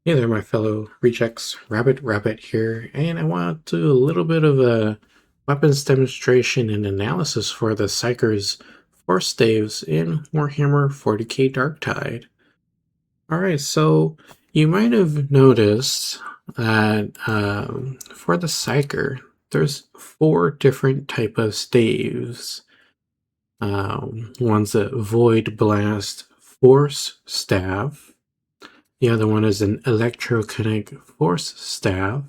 Hey there, my fellow rejects. Rabid here, and I want to do a little bit of a weapons demonstration and analysis for the Psyker's Force Staves in Warhammer 40k Darktide. Alright, so you might have noticed that for the Psyker, there's four different type of staves. One's a Void Blast Force Staff. The other one is an Electrokinetic Force Staff.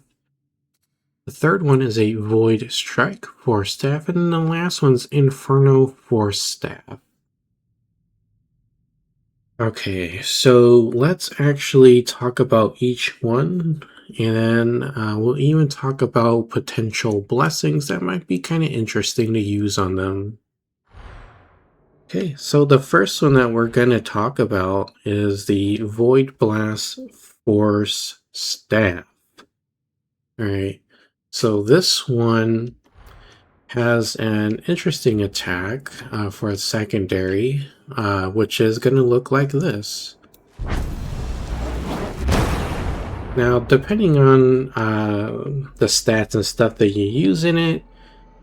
The third one is a Void Strike Force Staff. And then the last one's Inferno Force Staff. Okay, so let's actually talk about each one. And then we'll even talk about potential blessings that might be kind of interesting to use on them. Okay, so the first one that we're going to talk about is the Void Blast Force Staff. Alright, so this one has an interesting attack for a secondary, which is going to look like this. Now, depending on the stats and stuff that you use in it,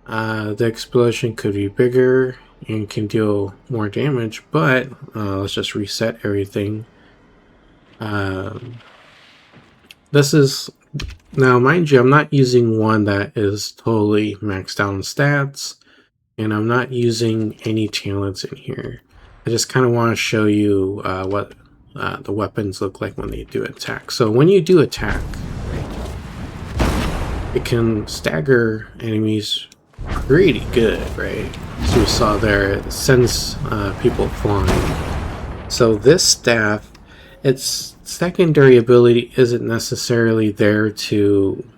the explosion could be bigger and can deal more damage, but let's just reset everything. This is, now mind you, I'm not using one that is totally maxed out on stats, and I'm not using any talents in here. I just kind of want to show you what the weapons look like when they do attack. So when you do attack, it can stagger enemies pretty good, right? As you saw there, it sends people flying. So this staff, its secondary ability isn't necessarily there to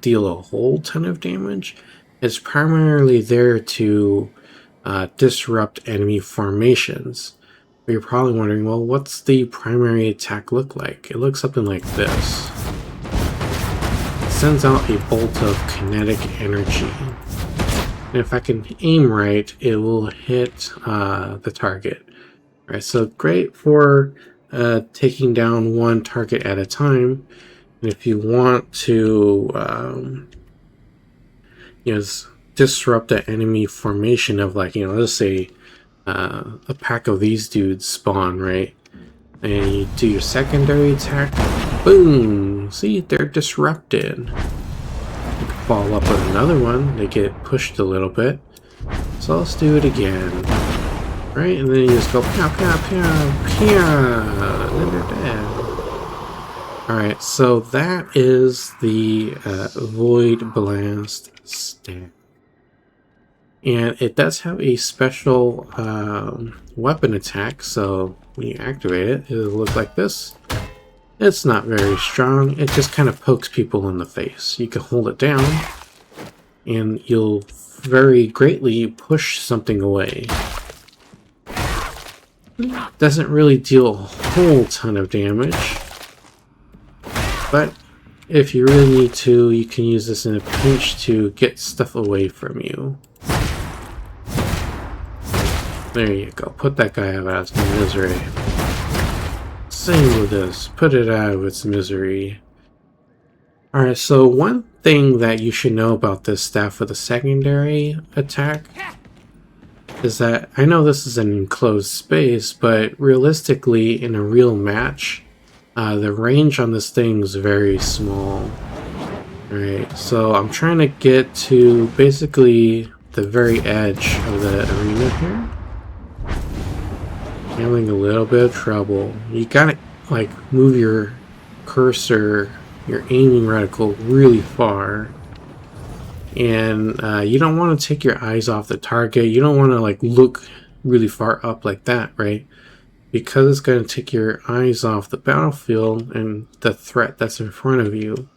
deal a whole ton of damage. It's primarily there to disrupt enemy formations. But you're probably wondering, well, what's the primary attack look like? It looks something like this. It sends out a bolt of kinetic energy. And if I can aim right, it will hit the target. All right, so great for taking down one target at a time. And if you want to, disrupt the enemy formation of, like, let's say a pack of these dudes spawn, right? And you do your secondary attack, boom! See, they're disrupted. You can follow up with another one, they get pushed a little bit. So let's do it again. Right, and then you just go pow pow pow pow. Then they're dead. Alright, so that is the Void Blast staff. And it does have a special weapon attack, so when you activate it, it'll look like this. It's not very strong, it just kind of pokes people in the face. You can hold it down, and you'll very greatly push something away. Doesn't really deal a whole ton of damage, but if you really need to, you can use this in a pinch to get stuff away from you. There you go. Put that guy out of its misery. Same with this. Put it out of its misery. Alright, so one thing that you should know about this staff with a secondary attack is that, I know this is an enclosed space, but realistically in a real match, the range on this thing is very small. Alright, so I'm trying to get to basically the very edge of the arena here. Having a little bit of trouble. You gotta, like, move your cursor, your aiming reticle really far. And you don't want to take your eyes off the target. You don't want to, like, look really far up like that, right? Because it's going to take your eyes off the battlefield and the threat that's in front of you.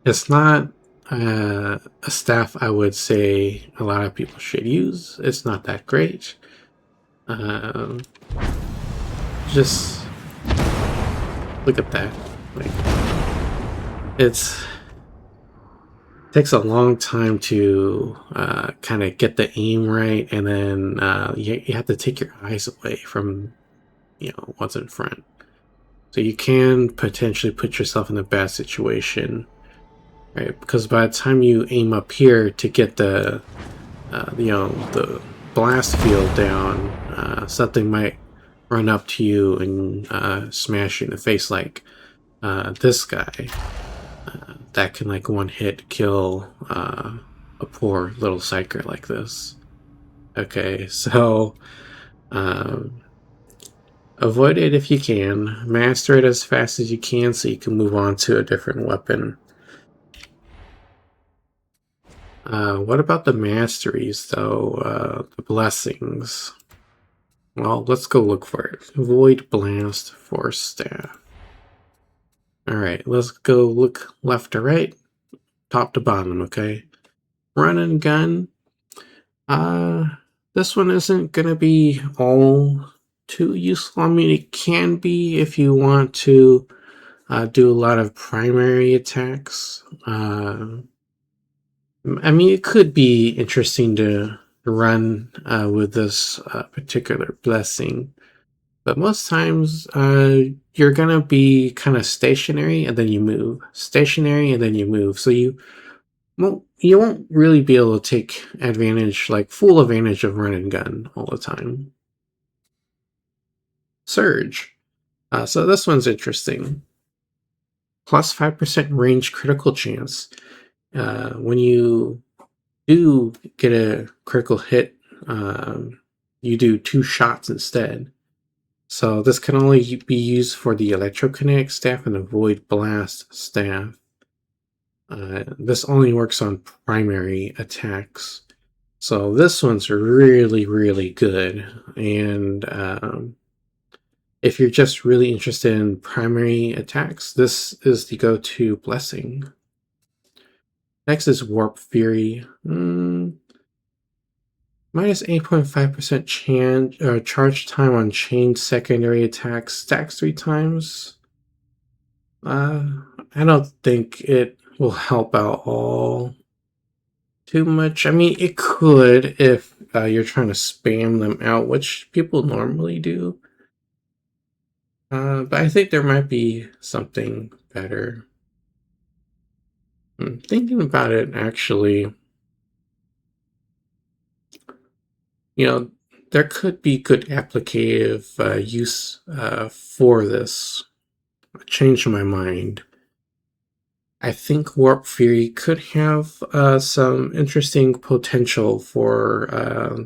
It's not a staff I would say a lot of people should use. It's not that great. Just look at that. Like, it takes a long time to kind of get the aim right, and then you have to take your eyes away from what's in front. So you can potentially put yourself in a bad situation, right? Because by the time you aim up here to get the the blast field down, something might run up to you and smash you in the face, like this guy. That can like one hit kill a poor little psyker like this. Okay, so um, avoid it if you can. Master it as fast as you can so you can move on to a different weapon. What about the masteries, though? The blessings. Well, let's go look for it. Void Blast, Force Staff. Alright, let's go look left to right, top to bottom, okay? Run and gun. This one isn't gonna be all too useful. I mean, it can be if you want to do a lot of primary attacks. I mean, it could be interesting to run with this particular blessing, but most times you're gonna be kind of stationary and then you move, stationary and then you move. So you won't really be able to take advantage, like full advantage of run and gun all the time. Surge. So this one's interesting. Plus 5% range critical chance. When you do get a critical hit, you do 2 shots instead. So this can only be used for the electrokinetic staff and the void blast staff. This only works on primary attacks. So this one's really, really good. And if you're just really interested in primary attacks, this is the go-to blessing. Next is Warp Fury. Minus 8.5% charge time on chained secondary attacks. Stacks 3 times. I don't think it will help out all too much. I mean, it could if you're trying to spam them out, which people normally do. But I think there might be something better. I'm thinking about it, actually. There could be good applicative use for this. I changed my mind. I think Warp Fury could have some interesting potential for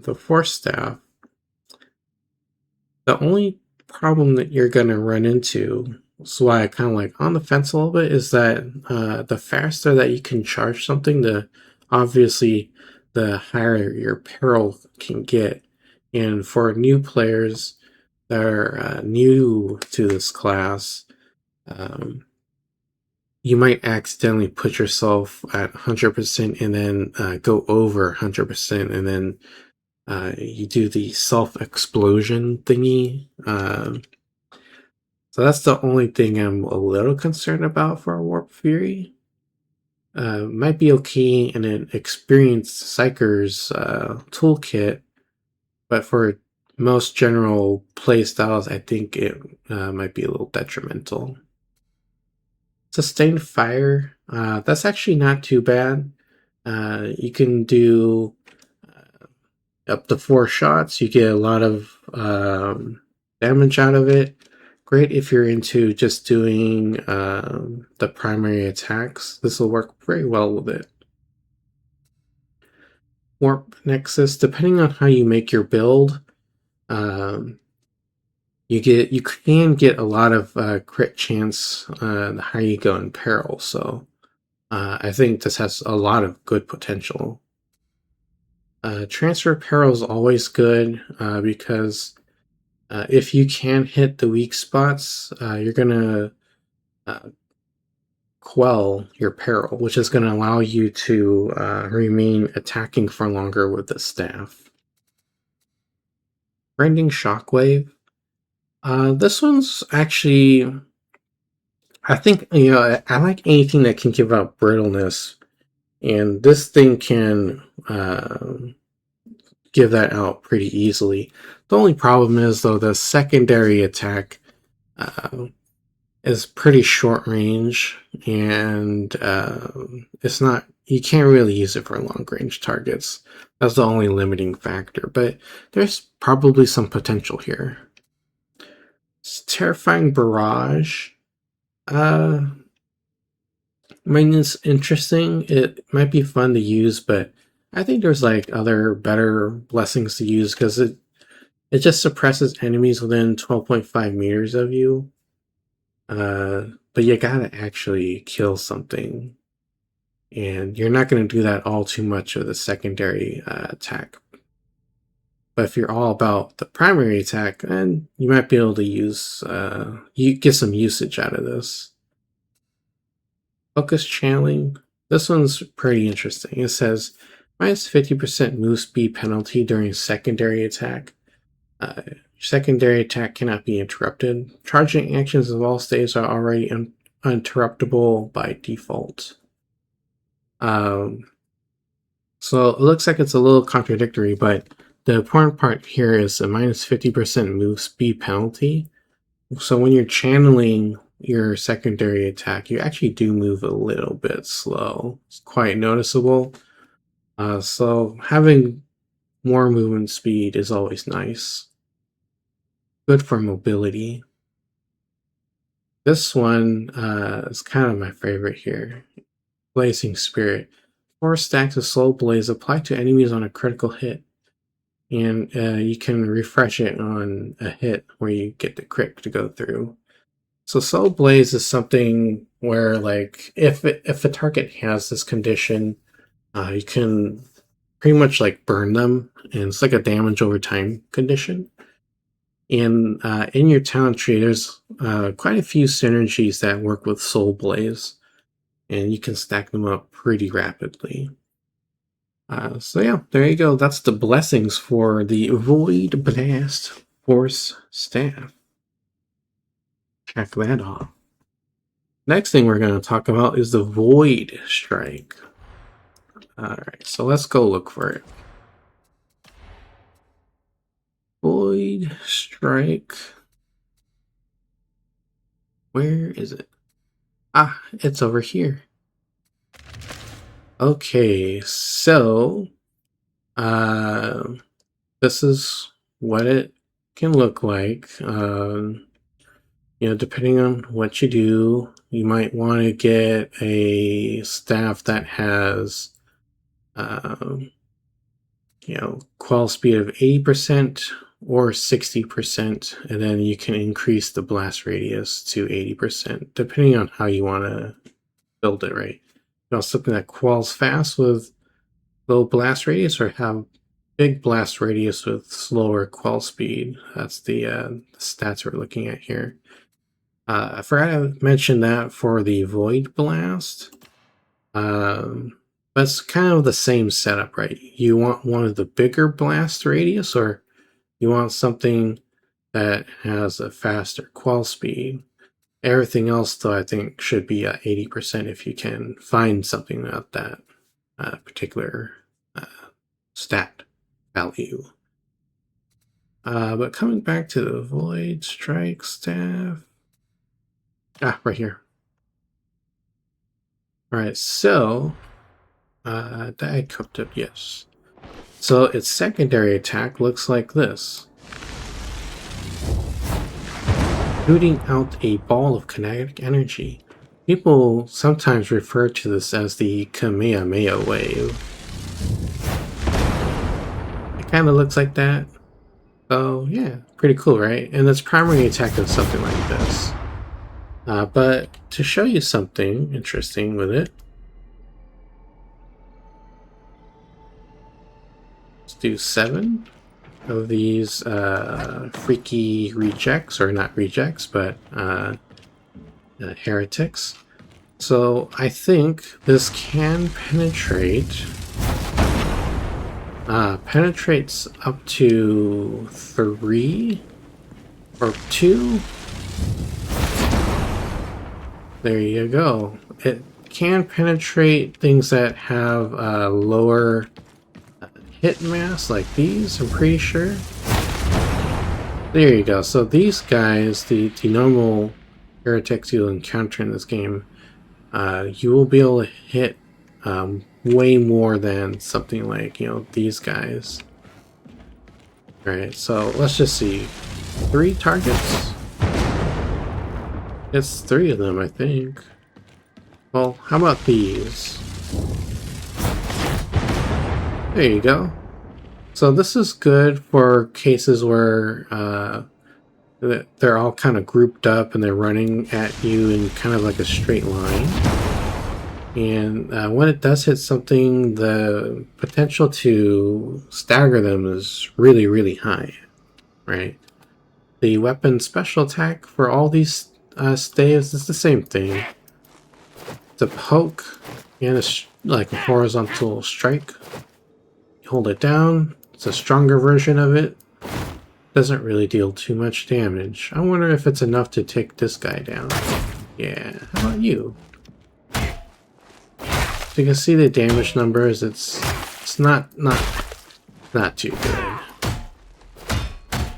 the Force Staff. The only problem that you're going to run into, so why I kind of like on the fence a little bit, is that the faster that you can charge something, obviously the higher your peril can get. And for new players that are new to this class, you might accidentally put yourself at 100% and then go over 100%, and then you do the self-explosion thingy. So that's the only thing I'm a little concerned about for Warp Fury. Might be okay in an experienced Psyker's toolkit, but for most general play styles, I think it might be a little detrimental. Sustained Fire, that's actually not too bad. You can do up to 4 shots. You get a lot of damage out of it. Great if you're into just doing the primary attacks. This will work very well with it. Warp Nexus, depending on how you make your build, you can get a lot of crit chance the higher you go in peril. So I think this has a lot of good potential. Transfer peril is always good because if you can hit the weak spots, you're gonna quell your peril, which is going to allow you to remain attacking for longer with the staff. Rending Shockwave. This one's actually, I think, I like anything that can give out brittleness, and this thing can give that out pretty easily. The only problem is, though, the secondary attack is pretty short range, and it's not, you can't really use it for long range targets. That's the only limiting factor, but there's probably some potential here. It's Terrifying Barrage. I mean, it's interesting. It might be fun to use, but I think there's like other better blessings to use because it just suppresses enemies within 12.5 meters of you. But you gotta actually kill something, and you're not going to do that all too much with a secondary attack. But if you're all about the primary attack, then you might be able to use you get some usage out of this. Focus channeling. This one's pretty interesting. It says minus 50% move speed penalty during secondary attack. Secondary attack cannot be interrupted. Charging actions of all staves are already uninterruptible by default. So it looks like it's a little contradictory, but the important part here is a minus 50% move speed penalty. So when you're channeling your secondary attack, you actually do move a little bit slow. It's quite noticeable. So having more movement speed is always nice. Good for mobility. This one is kind of my favorite here. Blazing Spirit. 4 stacks of Soul Blaze apply to enemies on a critical hit. And you can refresh it on a hit where you get the crit to go through. So Soul Blaze is something where, like, if a target has this condition, you can pretty much like burn them, and it's like a damage over time condition. And in your talent tree, there's quite a few synergies that work with Soul Blaze, and you can stack them up pretty rapidly. So yeah, there you go. That's the blessings for the Void Blast Force Staff. Check that off. Next thing we're going to talk about is the Void Strike. Alright, so let's go look for it. Void Strike. Where is it? Ah, it's over here. Okay, so this is what it can look like. You know, depending on what you do, you might want to get a staff that has, you know, quell speed of 80% or 60%, and then you can increase the blast radius to 80%, depending on how you want to build it, right? You know, something that quells fast with low blast radius, or have big blast radius with slower quell speed. That's the stats we're looking at here. I forgot to mention that for the Void Blast. But it's kind of the same setup, right? You want one of the bigger blast radius, or you want something that has a faster quell speed. Everything else, though, I think should be at 80% if you can find something at that particular stat value. But coming back to the Void Strike staff. Ah, right here. Alright, so I cooked up, yes. So its secondary attack looks like this. Shooting out a ball of kinetic energy. People sometimes refer to this as the Kamehameha wave. It kind of looks like that. So yeah, pretty cool, right? And its primary attack is something like this. But to show you something interesting with it, let's do 7 of these freaky rejects, or not rejects, but heretics. So I think this can penetrate. Penetrates up to 3 or 2. There you go. It can penetrate things that have lower hit mass, like these, I'm pretty sure. There you go. So these guys, the normal heretics you'll encounter in this game, you will be able to hit way more than something like, you know, these guys. Alright, so let's just see. 3 targets? It's 3 of them, I think. Well, how about these? There you go. So this is good for cases where they're all kind of grouped up and they're running at you in kind of like a straight line. And when it does hit something, the potential to stagger them is really, really high, right? The weapon special attack for all these staves is the same thing. It's a poke and like a horizontal strike. You hold it down. It's a stronger version of it. Doesn't really deal too much damage. I wonder if it's enough to take this guy down. Yeah, how about you? So you can see the damage numbers. It's not too good.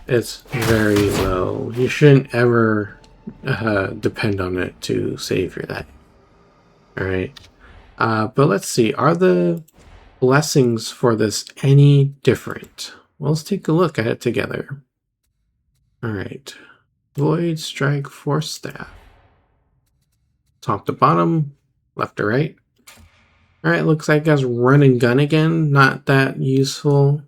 It's very low. You shouldn't ever depend on it to save your life. All right, but let's see. Are the blessings for this any different? Well, let's take a look at it together. All right, Void, Strike, Force Staff. Top to bottom, left to right. All right, looks like it has Run and Gun again. Not that useful.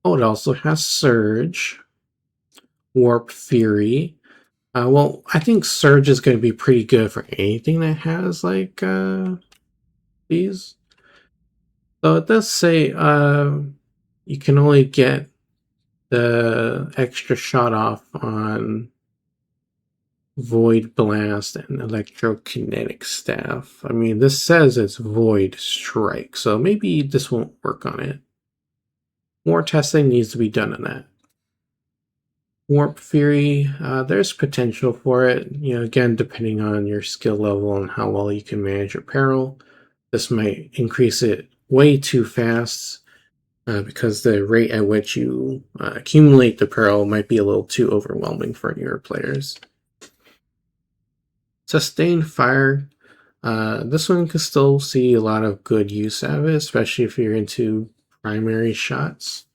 Oh, it also has Surge, Warp Fury. Well, I think Surge is going to be pretty good for anything that has like these. So it does say you can only get the extra shot off on Void Blast and Electrokinetic Staff. I mean, this says it's Void Strike, so maybe this won't work on it. More testing needs to be done on that. Warp Fury, there's potential for it. You know, again, depending on your skill level and how well you can manage your peril. This might increase it way too fast because the rate at which you accumulate the peril might be a little too overwhelming for newer players. Sustained Fire. This one can still see a lot of good use out of it, especially if you're into primary shots.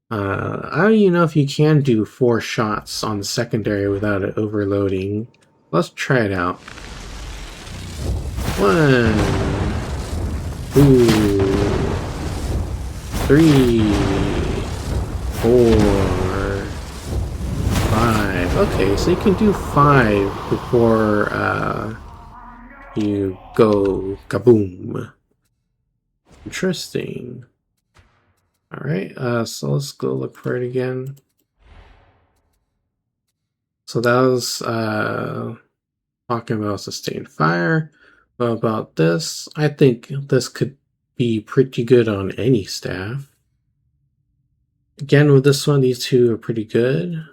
I don't even know if you can do 4 shots on the secondary without it overloading. Let's try it out. 1, 2, 3, 4, 5. Okay, so you can do 5 before you go kaboom. Interesting. Alright, so let's go look for it again. So that was talking about Sustained Fire. What about this? I think this could be pretty good on any staff. Again, with this one, these two are pretty good.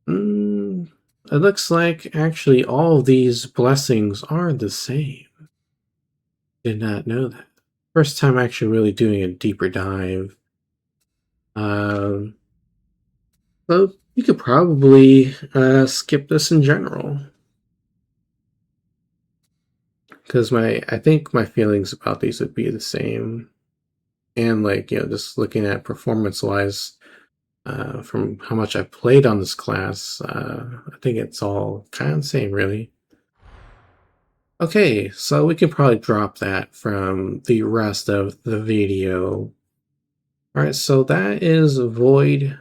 It looks like actually all of these blessings are the same. Did not know that. First time actually really doing a deeper dive. So you could probably skip this in general. Because I think my feelings about these would be the same. And like, you know, just looking at performance-wise, from how much I've played on this class, I think it's all kind of the same, really. Okay, so we can probably drop that from the rest of the video. Alright, so that is Void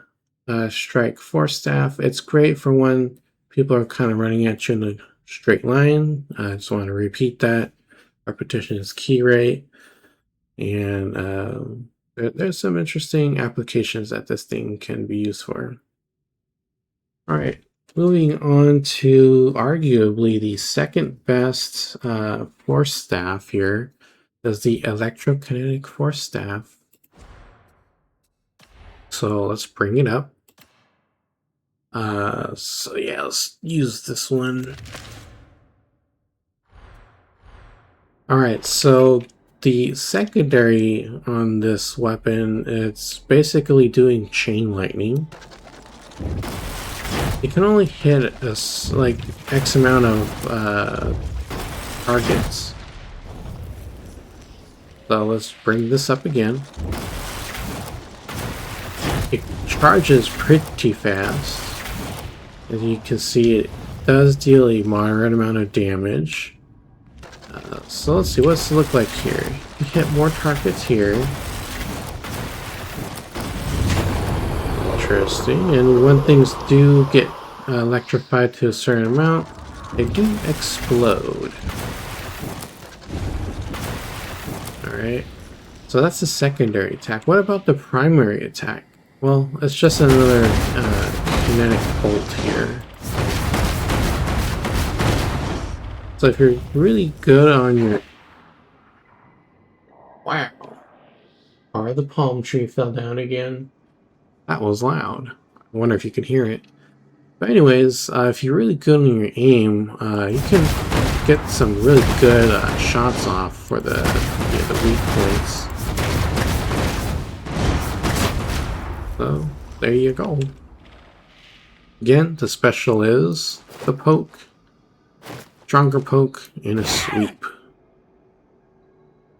Strike Force Staff. It's great for when people are kind of running at you in a straight line. I just want to repeat that. Repetition is key, right? And there's some interesting applications that this thing can be used for. Alright. Moving on to arguably the second best Force Staff here is the Electrokinetic Force Staff. So let's bring it up. So yeah, let's use this one. Alright, so the secondary on this weapon, it's basically doing chain lightning. it can only hit like X amount of targets. So let's bring this up again. It charges pretty fast. As you can see, it does deal a moderate amount of damage. So let's see, what's it look like here? You hit more targets here. Interesting. And when things do get electrified to a certain amount, they do explode. Alright. So that's the secondary attack. What about the primary attack? Well, it's just another kinetic bolt here. So if you're really good on your... Wow. Or the palm tree fell down again. That was loud. I wonder if you could hear it. But anyways, if you're really good on your aim, you can get some really good shots off for the weak points. So, there you go. Again, the special is the poke. Stronger poke and a sweep.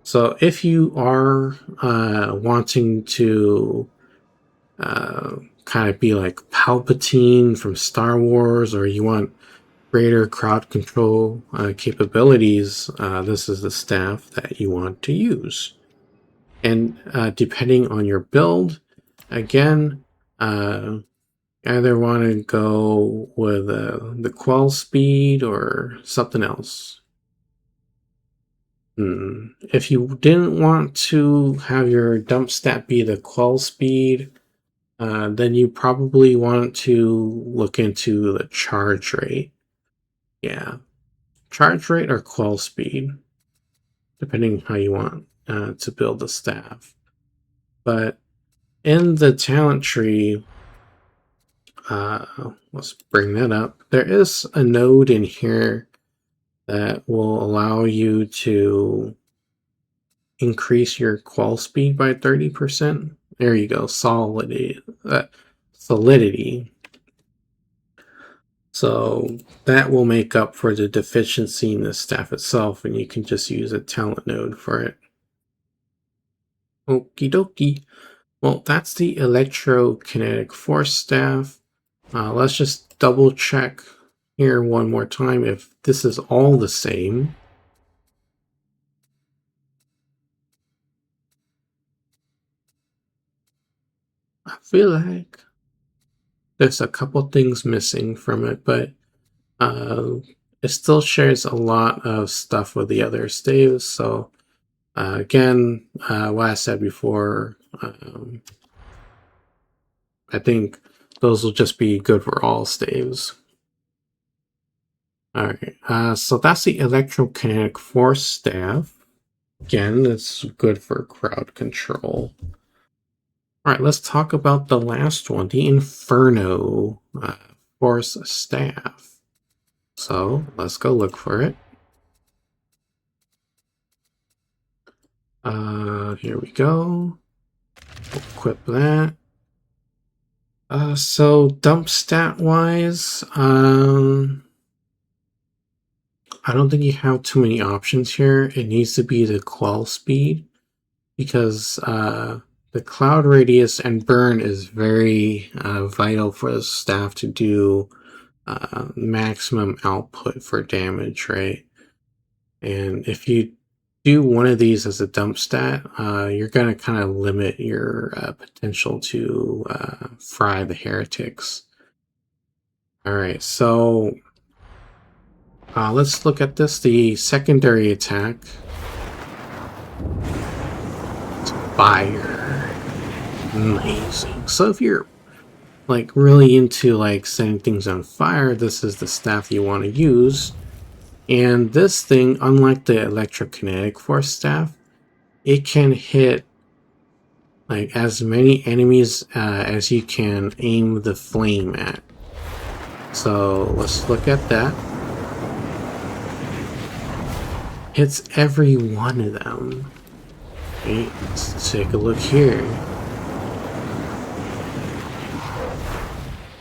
So if you are wanting to kind of be like Palpatine from Star Wars, or you want greater crowd control capabilities, this is the staff that you want to use. And depending on your build, again, either want to go with the quell speed or something else. If you didn't want to have your dump stat be the quell speed, then you probably want to look into the charge rate. Yeah, charge rate or quell speed, depending how you want to build the staff. But in the talent tree, let's bring that up. There is a node in here that will allow you to increase your quell speed by 30%. There you go, solidity. So that will make up for the deficiency in the staff itself, and you can just use a talent node for it. Okie dokie. Well, that's the electrokinetic force staff. Let's just double check here one more time if this is all the same. I feel like there's a couple things missing from it, but it still shares a lot of stuff with the other staves. So again, what I said before, I think those will just be good for all staves. Alright, so that's the electrokinetic force staff. Again, it's good for crowd control. Alright, let's talk about the last one, the Inferno Force Staff. So, let's go look for it. Here we go. We'll equip that. So, dump stat wise, I don't think you have too many options here. It needs to be the quell speed, because the cloud radius and burn is very vital for the staff to do maximum output for damage, right? And if you do one of these as a dump stat, you're going to kind of limit your potential to fry the heretics. Alright, so let's look at this. The secondary attack. It's fire. Amazing. So if you're like really into like setting things on fire, this is the staff you want to use. And this thing, unlike the electrokinetic force staff, it can hit like as many enemies as you can aim the flame at. So let's look at that. Hits every one of them. Okay, let's take a look here.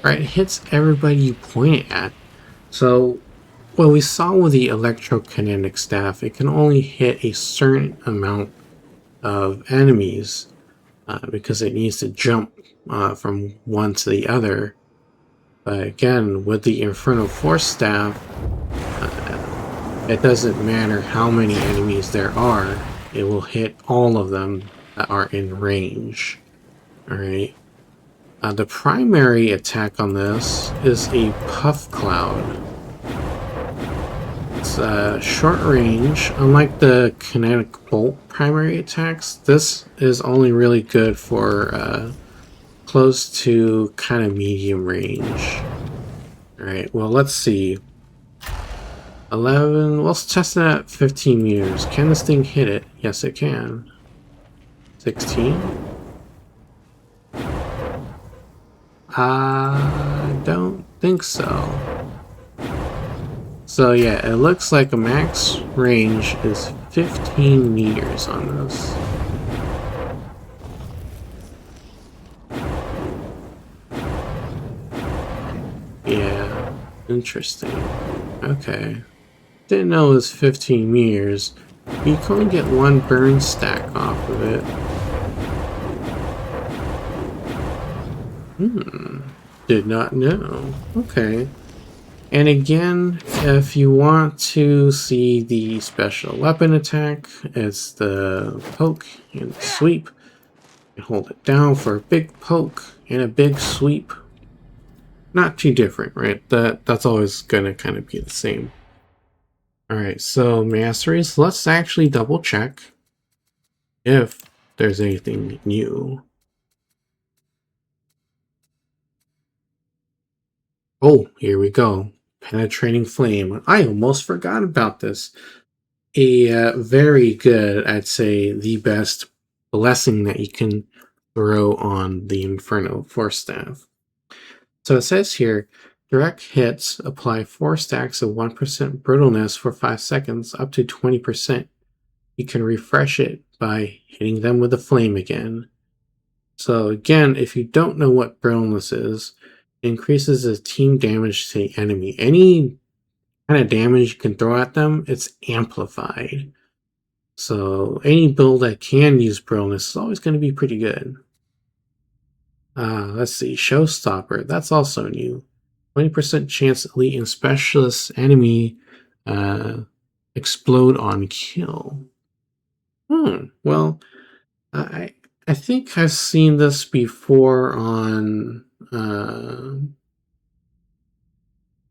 right? It hits everybody you point it at. So, what we saw with the electrokinetic staff, it can only hit a certain amount of enemies because it needs to jump from one to the other. But again, with the Infernal Force Staff, it doesn't matter how many enemies there are, it will hit all of them that are in range. Alright. The primary attack on this is a Puff Cloud. It's short range. Unlike the Kinetic Bolt primary attacks, this is only really good for close to kind of medium range. Alright, well, let's see. 11, let's test it at 15 meters. Can this thing hit it? Yes, it can. 16? I don't think so. So yeah, it looks like a max range is 15 meters on this. Yeah, interesting. Okay. Didn't know it was 15 meters. You can only get one burn stack off of it. Did not know. Okay. And again, if you want to see the special weapon attack, it's the poke and the sweep. You hold it down for a big poke and a big sweep. Not too different, right? That's always gonna kind of be the same. Alright, so masteries, let's actually double check if there's anything new. Oh, here we go. Penetrating Flame. I almost forgot about this. A very good, I'd say the best blessing that you can throw on the Inferno Force Staff. So it says here, direct hits apply 4 stacks of 1% brittleness for 5 seconds, up to 20%. You can refresh it by hitting them with a flame again. So again, if you don't know what brittleness is, it increases the team damage to the enemy. Any kind of damage you can throw at them, it's amplified. So any build that can use brittleness is always going to be pretty good. Let's see, Showstopper, that's also new. 20% chance elite and specialist enemy explode on kill. Well, I think I've seen this before on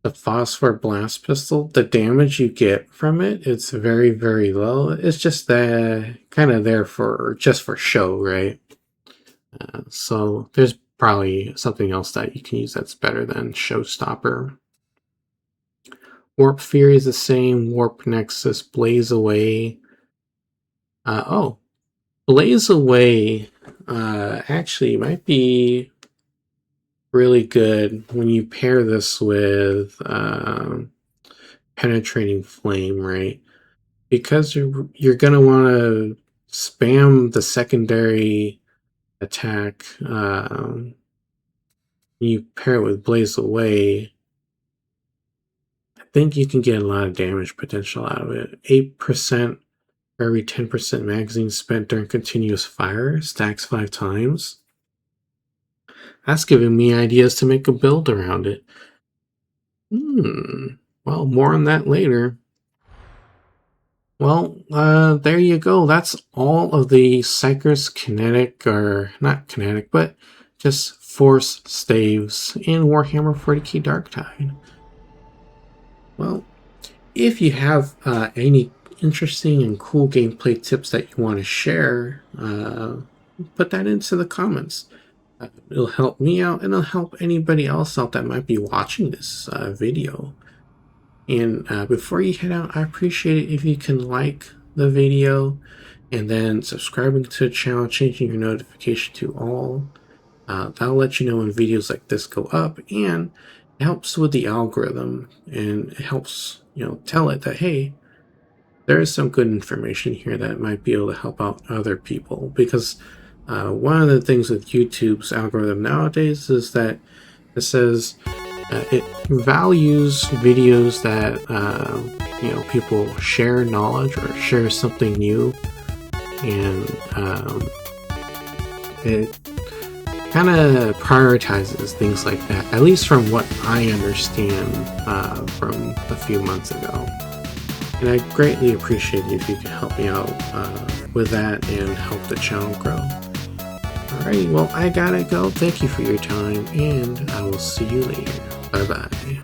the Phosphor Blast Pistol. The damage you get from it, it's very, very low. It's just kind of there for just for show, right? So there's probably something else that you can use that's better than Showstopper. Warp Fury is the same. Warp Nexus, Blaze Away. Oh, Blaze Away actually might be really good when you pair this with Penetrating Flame, right? Because you're going to want to spam the secondary attack. You pair it with Blaze Away, I think you can get a lot of damage potential out of it. 8% for every 10% magazine spent during continuous fire, stacks 5 times. That's giving me ideas to make a build around it. Well, more on that later. Well, there you go. That's all of the Psyker's kinetic, or not kinetic, but just Force Staves in Warhammer 40k Darktide. Well, if you have any interesting and cool gameplay tips that you want to share, put that into the comments. It'll help me out, and it'll help anybody else out that might be watching this video. And before you head out, I appreciate it if you can like the video and then subscribing to the channel, changing your notification to all. That'll let you know when videos like this go up, and it helps with the algorithm, and it helps, tell it that, hey, there is some good information here that might be able to help out other people. Because one of the things with YouTube's algorithm nowadays is that It says it values videos that people share knowledge or share something new, and it kind of prioritizes things like that, at least from what I understand from a few months ago. And I greatly appreciate it if you could help me out with that and help the channel grow. Alright, well, I gotta go. Thank you for your time, and I will see you later. Bye bye.